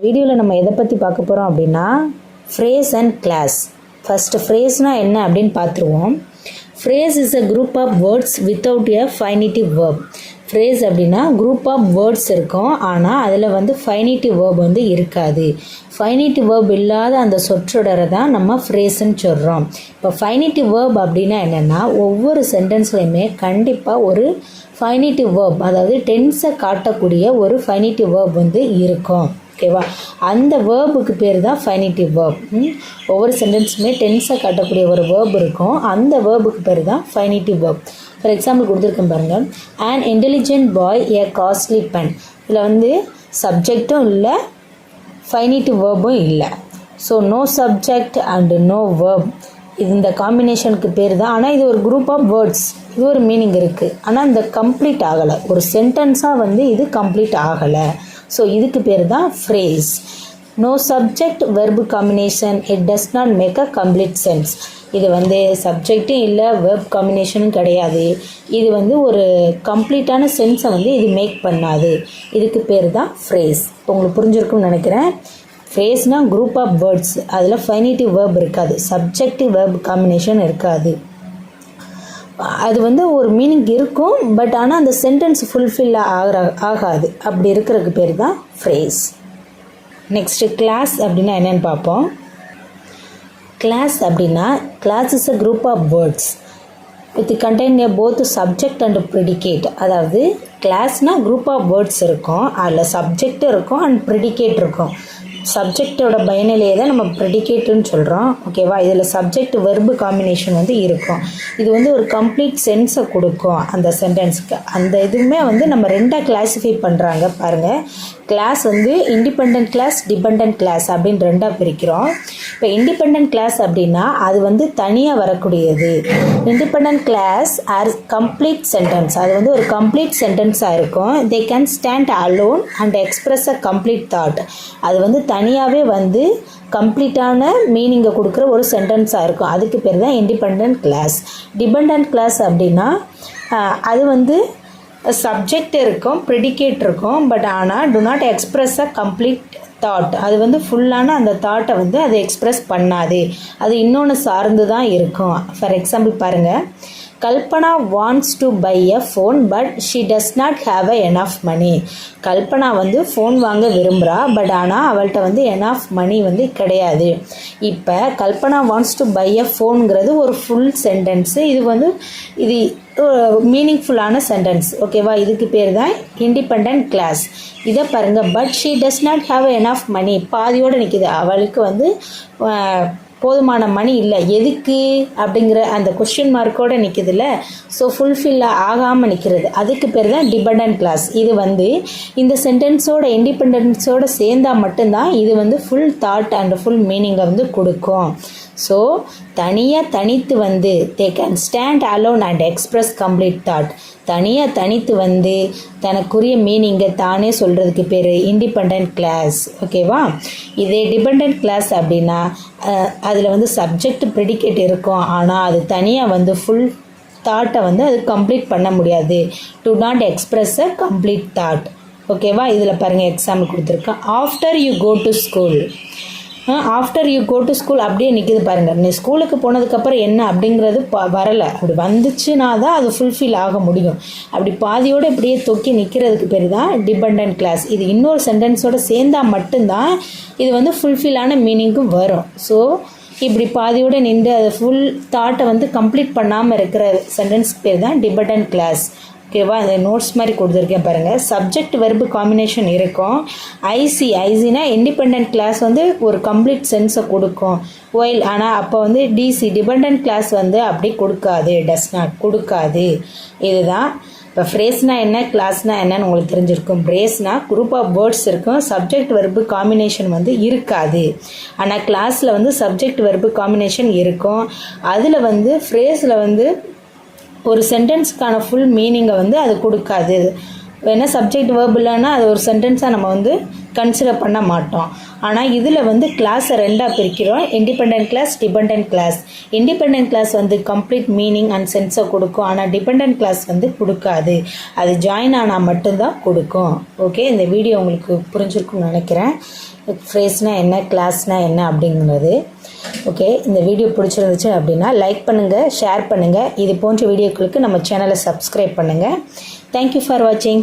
வீடியோவில் நம்ம எதை பற்றி பார்க்க போகிறோம் அப்படின்னா ஃப்ரேஸ் அண்ட் கிளாஸ். ஃபஸ்ட்டு ஃப்ரேஸ்னால் என்ன அப்படின்னு பார்த்துருவோம். Phrase is a group of words without a finite verb. Phrase அப்படின்னா குரூப் ஆஃப் வேர்ட்ஸ் இருக்கும், ஆனால் அதில் வந்து ஃபைனிட்டிவ் வேர்ப் வந்து இருக்காது. ஃபைனிட்டிவ் வேர்ப் இல்லாத அந்த சொற்றொடரை தான் நம்ம ஃப்ரேஸ்ன்னு சொல்கிறோம். இப்போ ஃபைனிட்டிவ் வேர்ப் அப்படின்னா என்னென்னா, ஒவ்வொரு சென்டென்ஸ்லையுமே கண்டிப்பாக ஒரு ஃபைனிட்டிவ் வேர்ப், அதாவது டென்ஸை காட்டக்கூடிய ஒரு ஃபைனிட்டிவ் வேர்ப் வந்து இருக்கும். ஓகேவா? அந்த வேர்புக்கு பேர் தான் ஃபைனிட்டிவ் வேர்ப். ஒவ்வொரு சென்டென்ஸுமே டென்ஸை காட்டக்கூடிய ஒரு வேர்ப் இருக்கும், அந்த வேர்புக்கு பேர் தான் ஃபைனிட்டிவ் வேர்ப். ஃபார் எக்ஸாம்பிள் கொடுத்துருக்கேன் பாருங்கள். an intelligent boy a costly pen. இதில் வந்து சப்ஜெக்டும் இல்லை, ஃபைனிட்டிவ் வேர்பும் இல்லை. So no subject and no verb, இந்த காம்பினேஷனுக்கு பேர் தான். ஆனால் இது ஒரு குரூப் ஆஃப் வேர்ட்ஸ், இது ஒரு மீனிங் இருக்குது, ஆனால் இந்த கம்ப்ளீட் ஆகலை, ஒரு சென்டென்ஸாக வந்து இது கம்ப்ளீட் ஆகலை. ஸோ இதுக்கு பேர் தான் phrase. No subject verb combination, it does not make a complete sense. இது வந்து சப்ஜெக்டும் இல்லை, வெர்ப் காம்பினேஷனும் கிடையாது, இது வந்து ஒரு கம்ப்ளீட்டான சென்ஸை வந்து இது மேக் பண்ணாது. இதுக்கு பேர் தான் ஃப்ரேஸ். இப்போ உங்களுக்கு புரிஞ்சிருக்கும்னு நினைக்கிறேன். ஃப்ரேஸ்னால் குரூப் ஆஃப் வேர்ட்ஸ், அதில் ஃபைனிட்டிவ் வேர்ப் இருக்காது, சப்ஜெக்டிவ் வேர்ப் காம்பினேஷன் இருக்காது. அது வந்து ஒரு மீனிங் இருக்கும், பட் ஆனால் அந்த சென்டென்ஸ் ஃபுல்ஃபில் ஆகாது. அப்படி இருக்கிறதுக்கு பேர் தான் ஃப்ரேஸ். நெக்ஸ்ட்டு கிளாஸ் அப்படின்னா என்னென்னு பார்ப்போம். கிளாஸ் அப்படின்னா, clause is a group of words with contain both subject and predicate. அதாவது கிளாஸ்னால் குரூப் ஆஃப் வேர்ட்ஸ் இருக்கும், அதில் சப்ஜெக்ட் இருக்கும் அண்ட் ப்ரிடிகேட் இருக்கும். சப்ஜெக்டோட பயனிலையே தான் நம்ம ப்ரெடிகேட்டுன்னு சொல்கிறோம். ஓகேவா? இதில் சப்ஜெக்ட் வெர்பு காம்பினேஷன் வந்து இருக்கும். இது வந்து ஒரு கம்ப்ளீட் சென்ஸை கொடுக்கும் அந்த சென்டென்ஸுக்கு. அந்த இதுவுமே வந்து நம்ம ரெண்டாக கிளாஸிஃபை பண்ணுறாங்க பாருங்கள். கிளாஸ் வந்து இண்டிபெண்ட் கிளாஸ், டிபெண்ட் கிளாஸ் அப்படின்னு ரெண்டாக பிரிக்கிறோம். இப்போ இண்டிபெண்ட் கிளாஸ் அப்படின்னா அது வந்து தனியாக வரக்கூடியது. Independent clause or complete sentence, அது வந்து ஒரு கம்ப்ளீட் சென்டென்ஸாக இருக்கும். They can stand alone and express a complete thought. அது வந்து தனியாகவே வந்து கம்ப்ளீட்டான மீனிங்கை கொடுக்குற ஒரு சென்டென்ஸாக இருக்கும். அதுக்கு பேர் தான் இண்டிபெண்ட் கிளாஸ். டிபெண்ட் கிளாஸ் அப்படின்னா அது வந்து சப்ஜெக்ட் இருக்கும், ப்ரெடிகேட் இருக்கும், பட் ஆனால் to not express a complete thought. அது வந்து ஃபுல்லான அந்த தாட்டை வந்து அதை எக்ஸ்பிரஸ் பண்ணாது, அது இன்னொன்று சார்ந்து தான் இருக்கும். ஃபார் எக்ஸாம்பிள் பாருங்கள். Kalpana wants to buy a phone but she does not have a enough money. Kalpana வந்து ஃபோன் வாங்க விரும்புகிறா, பட் ஆனால் அவள்கிட்ட வந்து எனஃப் மணி வந்து கிடையாது. இப்போ Kalpana wants to buy a ஃபோனுங்கிறது ஒரு ஃபுல் சென்டென்ஸு, இது வந்து இது மீனிங்ஃபுல்லான சென்டென்ஸ். ஓகேவா? இதுக்கு பேர் தான் இண்டிபெண்ட் கிளாஸ். இதை பாருங்கள். But she does not have enough money, பாதியோடு நிற்கிது, அவளுக்கு வந்து போதுமான மணி இல்லை. எதுக்கு அப்படிங்கிற அந்த கொஸ்டின் மார்க்கோடு நிற்கிதுல்ல, ஸோ ஃபுல்ஃபில் ஆகாமல் நிற்கிறது. அதுக்கு பேர் தான் டிபெண்ட் கிளாஸ். இது வந்து இந்த சென்டென்ஸோட இண்டிபெண்டன்ஸோடு சேர்ந்தால் மட்டும்தான் இது வந்து ஃபுல் தாட் அண்ட் ஃபுல் மீனிங்கை வந்து கொடுக்கும். ஸோ தனித்து வந்து தே can stand alone and express complete thought. தனித்து வந்து தனக்குரிய மீனிங்கை தானே சொல்கிறதுக்கு பேர் இண்டிபெண்ட் கிளாஸ். ஓகேவா? இதே டிபெண்ட் கிளாஸ் அப்படின்னா அதில் வந்து சப்ஜெக்ட் ப்ரெடிகேட் இருக்கும், ஆனால் அது தனியாக வந்து ஃபுல் தாட்டை வந்து அது கம்ப்ளீட் பண்ண முடியாது. To not express a complete thought. ஓகேவா? இதில் பாருங்கள், எக்ஸாம்பிள் கொடுத்துருக்கேன். After you go to school. After you go to school அப்படியே நிற்கிது பாருங்கள். நீ ஸ்கூலுக்கு போனதுக்கப்புறம் என்ன அப்படிங்கிறது வரலை, அப்படி வந்துச்சுன்னா தான் அது ஃபுல்ஃபில் ஆக முடியும். அப்படி பாதியோடு இப்படியே தொக்கி நிற்கிறதுக்கு பேர் தான் டிபெண்ட் கிளாஸ். இது இன்னொரு சென்டென்ஸோடு சேர்ந்தால் மட்டும்தான் இது வந்து ஃபுல்ஃபில்லான மீனிங்கும் வரும். ஸோ இப்படி பாதியோடு நின்று அதை ஃபுல் தாட்டை வந்து கம்ப்ளீட் பண்ணாமல் இருக்கிற சென்டென்ஸ்க்கு பேர் தான் டிபெண்ட் கிளாஸ். ஓகேவா? இந்த நோட்ஸ் மாதிரி கொடுத்துருக்கேன் பாருங்கள். சப்ஜெக்ட் வெர்பு காம்பினேஷன் இருக்கும். ஐசினா இண்டிபெண்ட் கிளாஸ் வந்து ஒரு கம்ப்ளீட் சென்ஸை கொடுக்கும். ஒயில் ஆனால் அப்போ வந்து டிசி டிபெண்ட் கிளாஸ் வந்து அப்படி கொடுக்காது, டஸ் நாட் கொடுக்காது. இதுதான் இப்போ ஃப்ரேஸ்னால் என்ன, கிளாஸ்னால் என்னன்னு உங்களுக்கு தெரிஞ்சிருக்கும். ஃப்ரேஸ்னால் குரூப் ஆஃப் வேர்ட்ஸ் இருக்கும், சப்ஜெக்ட் வெர்பு காம்பினேஷன் வந்து இருக்காது. ஆனால் கிளாஸில் வந்து சப்ஜெக்ட் வெர்பு காம்பினேஷன் இருக்கும். அதில் வந்து ஃப்ரேஸில் வந்து ஒரு சென்டென்ஸுக்கான ஃபுல் மீனிங்கை வந்து அது கொடுக்காது. ஏன்னா சப்ஜெக்ட் வேர்ப் இல்லைன்னா அது ஒரு சென்டென்ஸாக நம்ம வந்து கன்சிடர் பண்ண மாட்டோம். ஆனால் இதில் வந்து கிளாஸை ரெண்டாக பிரிக்கிறோம், independent class, dependent class. Independent class வந்து கம்ப்ளீட் மீனிங் அண்ட் சென்ஸை கொடுக்கும், ஆனால் டிபெண்டன்ட் கிளாஸ் வந்து கொடுக்காது. அது ஜாயின் ஆனால் மட்டும்தான் கொடுக்கும். ஓகே, இந்த வீடியோ உங்களுக்கு புரிஞ்சிருக்கும்னு நினைக்கிறேன். ஃப்ரேஸ்னால் என்ன, கிளாஸ்னால் என்ன அப்படிங்கிறது. ஓகே, இந்த வீடியோ பிடிச்சிருந்துச்சு அப்படின்னா லைக் பண்ணுங்கள், ஷேர் பண்ணுங்கள். இது போன்ற வீடியோக்களுக்கு நம்ம சேனலை சப்ஸ்கிரைப் பண்ணுங்கள். தேங்க்யூ ஃபார் வாட்சிங்.